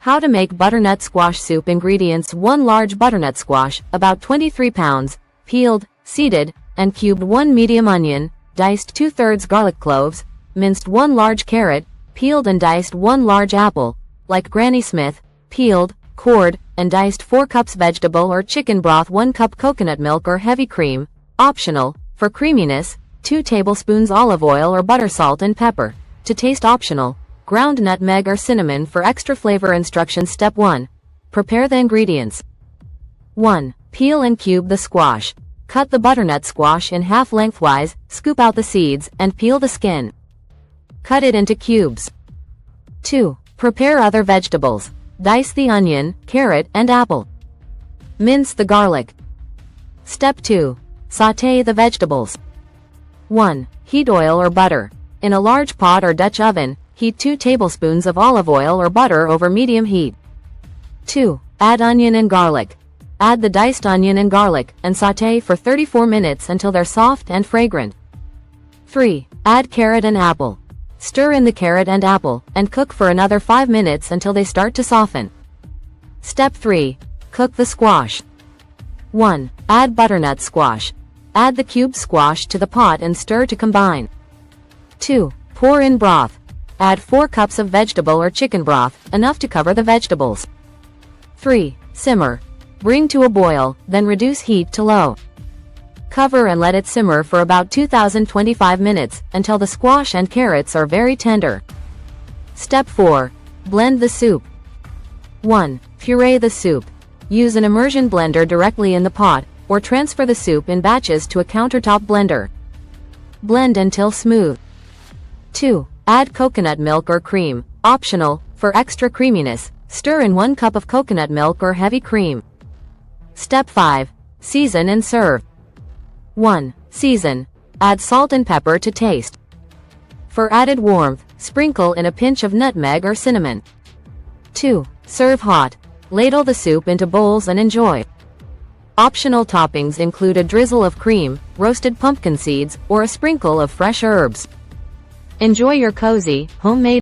How to make butternut squash soup. Ingredients: 1 large butternut squash, about 23 pounds, peeled, seeded, and cubed. 1 medium onion, diced. 2/3 garlic cloves, minced. 1 large carrot, peeled and diced. 1 large apple, like Granny Smith, peeled, cored, and diced. 4 cups vegetable or chicken broth. 1 cup coconut milk or heavy cream, optional, for creaminess. 2 tablespoons olive oil or butter. Salt and pepper, to taste. Optional. Ground nutmeg or cinnamon for extra flavor. Instructions. Step 1. Prepare the ingredients. 1. Peel and cube the squash. Cut the butternut squash in half lengthwise, scoop out the seeds, and peel the skin. Cut it into cubes. 2. Prepare other vegetables. Dice the onion, carrot, and apple. Mince the garlic. Step 2. Sauté the vegetables. 1. Heat oil or butter. In a large pot or Dutch oven, heat 2 tablespoons of olive oil or butter over medium heat. 2. Add onion and garlic. Add the diced onion and garlic, and sauté for 34 minutes until they're soft and fragrant. 3. Add carrot and apple. Stir in the carrot and apple, and cook for another 5 minutes until they start to soften. Step 3. Cook the squash. 1. Add butternut squash. Add the cubed squash to the pot and stir to combine. 2. Pour in broth. Add 4 cups of vegetable or chicken broth, enough to cover the vegetables. 3. Simmer. Bring to a boil, then reduce heat to low. Cover and let it simmer for about 2025 minutes, until the squash and carrots are very tender. Step 4. Blend the soup. 1. Puree the soup. Use an immersion blender directly in the pot, or transfer the soup in batches to a countertop blender. Blend until smooth. 2. Add coconut milk or cream, optional, for extra creaminess. Stir in 1 cup of coconut milk or heavy cream. Step 5. Season and serve. 1. Season. Add salt and pepper to taste. For added warmth, sprinkle in a pinch of nutmeg or cinnamon. 2. Serve hot. Ladle the soup into bowls and enjoy. Optional toppings include a drizzle of cream, roasted pumpkin seeds, or a sprinkle of fresh herbs. Enjoy your cozy, homemade